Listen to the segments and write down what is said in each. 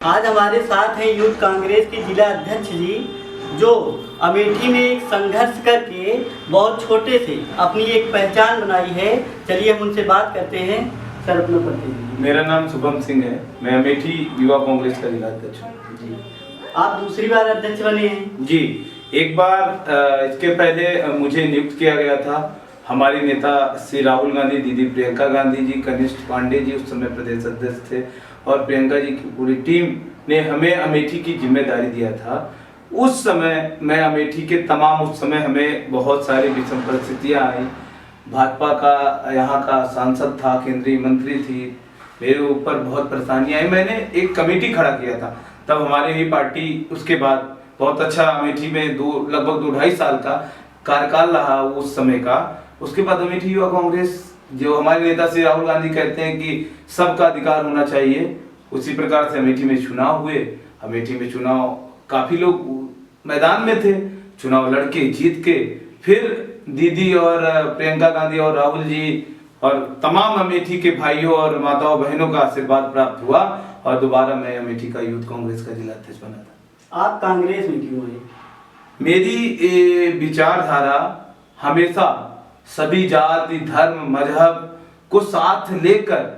आज हमारे साथ हैं यूथ कांग्रेस के जिला अध्यक्ष जी, जो अमेठी में एक संघर्ष करके बहुत छोटे से अपनी एक पहचान बनाई है। चलिए हम उनसे बात करते हैं। सर अपना परिचय दीजिए। मेरा नाम शुभम सिंह है, मैं अमेठी युवा कांग्रेस का जिला अध्यक्ष हूँ। जी, आप दूसरी बार अध्यक्ष बने हैं? जी, एक बार इसके पहले मुझे नियुक्त किया गया था। हमारे नेता श्री राहुल गांधी, दीदी प्रियंका गांधी जी, कनिष्ठ पांडे जी उस समय प्रदेश अध्यक्ष थे और प्रियंका जी की पूरी टीम ने हमें अमेठी की जिम्मेदारी दिया था। उस समय मैं अमेठी के तमाम, उस समय हमें बहुत सारी विषम परिस्थितियाँ आई। भाजपा का यहाँ का सांसद था, केंद्रीय मंत्री थी, मेरे ऊपर बहुत परेशानियाँ आई। मैंने एक कमेटी खड़ा किया था, तब हमारी ही पार्टी उसके बाद बहुत अच्छा अमेठी में लगभग 2-2.5 साल का कार्यकाल रहा उस समय का। उसके बाद अमेठी युवा कांग्रेस, जो हमारे नेता श्री राहुल गांधी कहते हैं कि सबका अधिकार होना चाहिए, उसी प्रकार से अमेठी में चुनाव हुए। अमेठी में चुनाव काफी लोग मैदान में थे, चुनाव लड़के जीत के फिर दीदी और प्रियंका गांधी और राहुल जी और तमाम अमेठी के भाइयों और माताओं बहनों का आशीर्वाद प्राप्त हुआ और दोबारा मैं अमेठी का यूथ कांग्रेस का जिला अध्यक्ष बना था। आप कांग्रेस में क्यों आए? मेरी विचारधारा हमेशा सभी जाति, धर्म, मजहब को साथ लेकर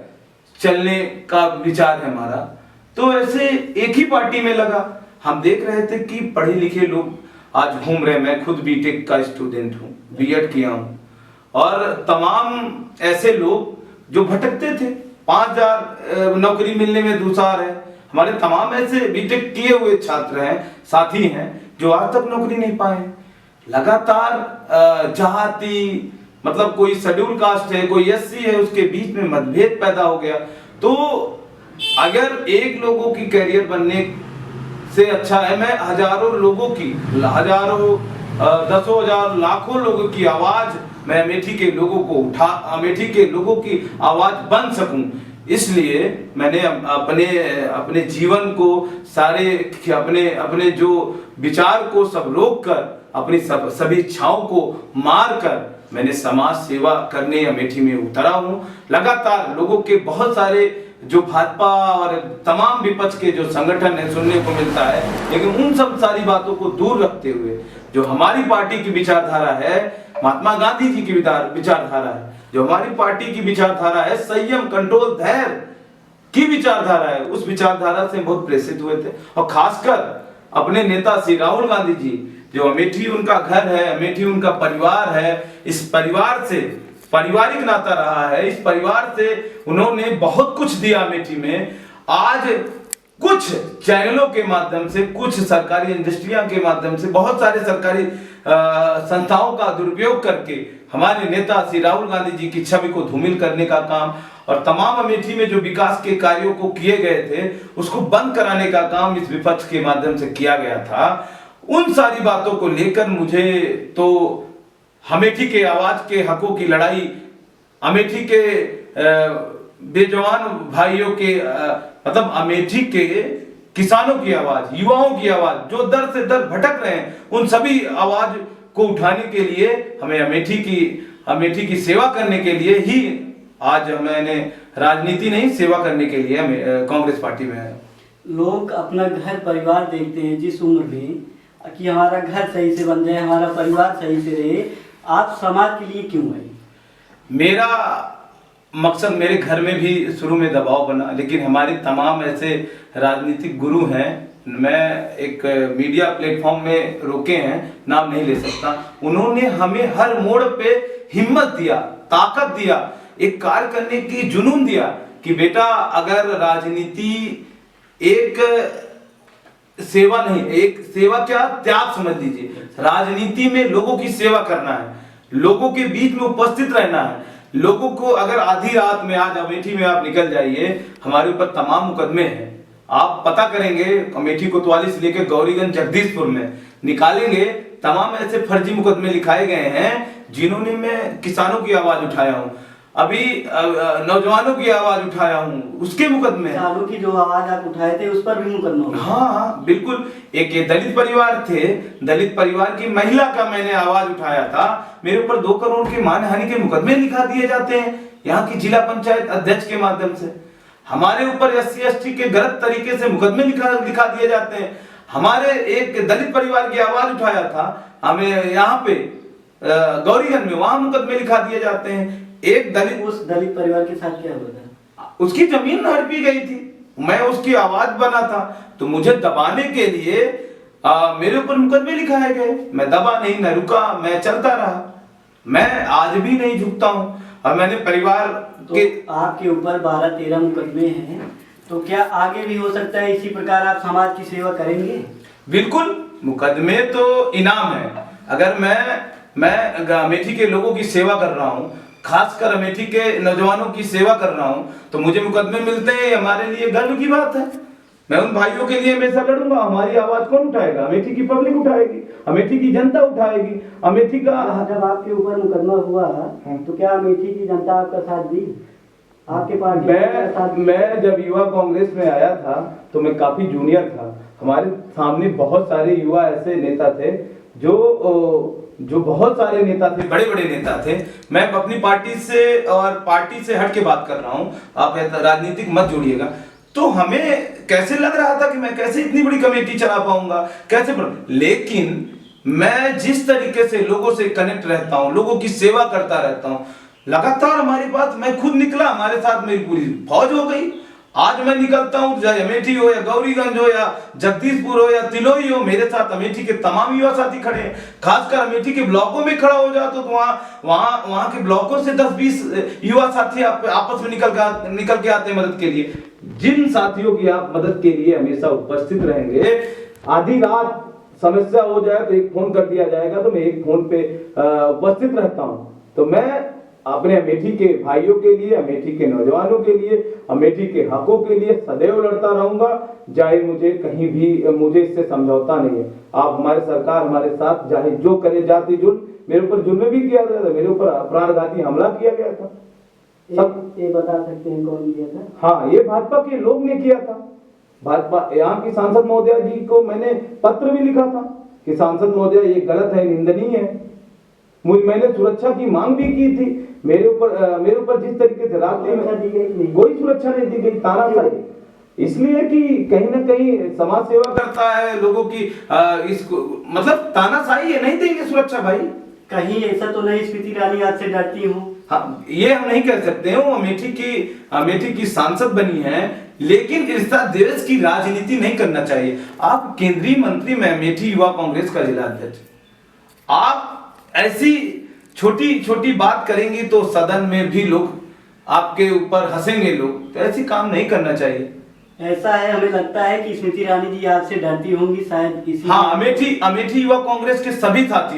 चलने का विचार है हमारा। तो ऐसे एक ही पार्टी में लगा। हम देख रहे थे कि पढ़े लिखे लोग आज घूम रहे। मैं खुद बीटेक का स्टूडेंट हूँ, बीएड किया हूँ, और तमाम ऐसे लोग जो भटकते थे, 5000 नौकरी मिलने में दूसरा है। हमारे तमाम ऐसे बीटेक किए हुए छात्र हैं, साथी हैं, जो आज तक नौकरी नहीं पाए। लगातार जाति, मतलब कोई शेड्यूल कास्ट है, कोई एससी है, उसके बीच में मतभेद पैदा हो गया। तो अगर एक लोगों की कैरियर बनने से अच्छा है, मैं हजारों लोगों की, हजारों, दसों हजार, लाखों लोगों की आवाज, मैं अमेठी के लोगों को अमेठी के लोगों की आवाज बन सकूं, इसलिए मैंने अपने जीवन को, सारे अपने जो विचार को सब रोक कर, अपनी सभी इच्छाओं को मार कर मैंने समाज सेवा करने अमेठी में उतरा हूँ। लगातार लोगों के बहुत सारे जो भाजपा और तमाम विपक्ष के जो संगठन है सुनने को मिलता है, लेकिन उन सब सारी बातों को दूर रखते हुए जो हमारी पार्टी की विचारधारा है, महात्मा गांधी जी की विचारधारा है, जो हमारी पार्टी की विचारधारा है, संयम, कंट्रोल, धैर्य की विचारधारा है, उस विचारधारा से बहुत प्रेरित हुए थे। और खासकर अपने नेता श्री राहुल गांधी जी, जो अमेठी उनका घर है, अमेठी उनका परिवार है, इस परिवार से पारिवारिक नाता रहा है, इस परिवार से उन्होंने बहुत कुछ दिया अमेठी में। आज कुछ चैनलों के माध्यम से, कुछ सरकारी इंडस्ट्रियों के माध्यम से, बहुत सारे सरकारी संस्थाओं का दुरुपयोग करके हमारे नेता श्री राहुल गांधी जी की छवि को धूमिल करने का काम और तमाम अमेठी में जो विकास के कार्यों को किए गए थे उसको बंद कराने का काम इस विपक्ष के माध्यम से किया गया था। उन सारी बातों को लेकर मुझे तो अमेठी के आवाज के हकों की लड़ाई, अमेठी के बेजवान भाइयों के, मतलब अमेठी के किसानों की आवाज, युवाओं की आवाज, जो दर से दर भटक रहे हैं, उन सभी आवाज को उठाने के लिए हमें अमेठी की सेवा करने के लिए ही आज मैंने राजनीति नहीं, सेवा करने के लिए कांग्रेस पार्टी में है। लोग अपना घर परिवार देखते हैं जिस उम्र में कि हमारा घर सही से बन जाए, हमारा परिवार सही से रहे। आप समाज के लिए क्यों आए? मेरा मकसद, मेरे घर में भी शुरू में दबाव बना, लेकिन हमारे तमाम ऐसे राजनीतिक गुरु हैं, मैं एक मीडिया प्लेटफॉर्म में रोके हैं, नाम नहीं ले सकता, उन्होंने हमें हर मोड़ पे हिम्मत दिया, ताकत दिया, एक कार्य करने की जुनून दिया कि बेटा अगर राजनीति एक सेवा नहीं, एक सेवा क्या, त्याग समझ लीजिए। राजनीति में लोगों की सेवा करना है, लोगों के बीच में उपस्थित रहना है। लोगों को अगर आधी रात में, आज अमेठी में आप निकल जाइए, हमारे ऊपर तमाम मुकदमे हैं, आप पता करेंगे अमेठी कोतवाली से लेकर गौरीगंज, जगदीशपुर में निकालेंगे, तमाम ऐसे फर्जी मुकदमे लिखाए गए हैं जिन्होंने, मैं किसानों की आवाज उठाया हूँ, अभी नौजवानों की आवाज उठाया हूँ, उसके मुकदमे, किसानों की जो आवाज आप उठाए थे उस पर भी मुकदमा। हाँ बिल्कुल। एक ये दलित परिवार थे, दलित परिवार की महिला का मैंने आवाज उठाया था, मेरे ऊपर 2 करोड़ के मानहानि के मुकदमे लिखा दिए जाते हैं यहाँ की जिला पंचायत अध्यक्ष के माध्यम से। हमारे ऊपर एससी एसटी के गलत तरीके से मुकदमे लिखा दिए जाते हैं। हमारे एक दलित परिवार की आवाज उठाया था, हमें यहाँ पे गौरीगंज में, वहां मुकदमे लिखा दिए जाते हैं। एक दलित, उस दलित परिवार के साथ क्या हुआ था? उसकी जमीन हड़पी गई थी, मैं उसकी आवाज बना था, तो मुझे दबाने के लिए मेरे ऊपर मुकदमे लिखाए गए। मैं दबा नहीं, न रुका, मैं चलता रहा। मैं आज भी नहीं झुकता हूँ। और मैंने परिवार तो के, आपके ऊपर 12-13 मुकदमे हैं, तो क्या आगे भी हो सकता है इसी प्रकार आप समाज की सेवा करेंगे? बिल्कुल, मुकदमे तो इनाम है। अगर मैं अमेठी के लोगों की सेवा कर रहा हूँ, खासकर अमेठी के नौजवानों की सेवा कर रहा हूँ, तो मुझे मुकदमे मिलते हैं, हमारे लिए गर्व की बात है। मैं उन भाइयों के लिए हमेशा लड़ूंगा। हमारी आवाज कौन उठाएगा? अमेठी की पब्लिक उठाएगी, अमेठी की जनता उठाएगी। अमेठी का जब आपके ऊपर मुकदमा हुआ तो क्या अमेठी की जनता आपका साथ दी? आपके पार्टी मैं जब युवा कांग्रेस में आया था तो मैं काफी जूनियर था। हमारे सामने बहुत सारे युवा ऐसे नेता थे जो बहुत सारे नेता थे, बड़े बड़े नेता थे। मैं अपनी पार्टी से और पार्टी से हट के बात कर रहा हूँ, आप राजनीतिक मत जोड़िएगा। तो हमें कैसे लग रहा था कि मैं कैसे इतनी बड़ी कमेटी चला पाऊंगा, कैसे लेकिन मैं जिस तरीके से लोगों से कनेक्ट रहता हूँ, लोगों की सेवा करता रहता हूँ, लगातार हमारे पास, मैं खुद निकला, हमारे साथ मेरी पूरी फौज हो गई। आज मैं निकलता हूँ, चाहे अमेठी हो या गौरीगंज हो या जगदीशपुर हो या तिलोई हो, मेरे साथ अमेठी के तमाम युवा साथी खड़े हैं। खासकर अमेठी के ब्लॉकों में खड़ा हो जाओ तो वहां के ब्लॉकों से 10-20 युवा साथी आपस में निकल के आते हैं मदद के लिए। जिन साथियों की आप मदद के लिए हमेशा उपस्थित रहेंगे, आधी रात समस्या हो जाए तो एक फोन कर दिया जाएगा, तो मैं एक फोन पे उपस्थित रहता हूँ। तो मैं अपने अमेठी के भाइयों के लिए, अमेठी के नौजवानों के लिए, अमेठी के हकों के लिए सदैव लड़ता रहूंगा, चाहे मुझे कहीं भी, मुझे इससे समझौता नहीं है। आप हमारे सरकार हमारे साथ, चाहे जो करे, जाति जुल्म, मेरे ऊपर जुल्म भी किया गया था, मेरे ऊपर प्राणघाती हमला किया गया था। सब ये बता सकते हैं कौन किया था? हाँ, ये भाजपा के लोग ने किया था। भाजपा, यहाँ की सांसद महोदया जी को मैंने पत्र भी लिखा था कि सांसद महोदया ये गलत है, निंदनीय है। मैंने सुरक्षा की मांग भी की थी। मेरे ऊपर जिस तरीके से रात में कोई सुरक्षा नहीं दी गई, तानाशाही। इसलिए कि कहीं ना कहीं समाज सेवा करता है, लोगों की इसको मतलब तानाशाही है, नहीं देंगे सुरक्षा भाई। कहीं ऐसा तो नहीं स्मृति ईरानी आज से डरती हूँ? हाँ, ये हम नहीं कह सकते हैं। वो अमेठी की सांसद बनी है, लेकिन इस देश की राजनीति नहीं करना चाहिए। आप केंद्रीय मंत्री में अमेठी युवा कांग्रेस का जिला अध्यक्ष, आप ऐसी छोटी छोटी बात करेंगे तो सदन में भी लोग आपके ऊपर हंसेंगे लोग, तो ऐसी काम नहीं करना चाहिए। ऐसा है, हमें लगता है कि स्मृति ईरानी जी आपसे डरती होंगी शायद इसी। हाँ, अमेठी युवा कांग्रेस के सभी साथी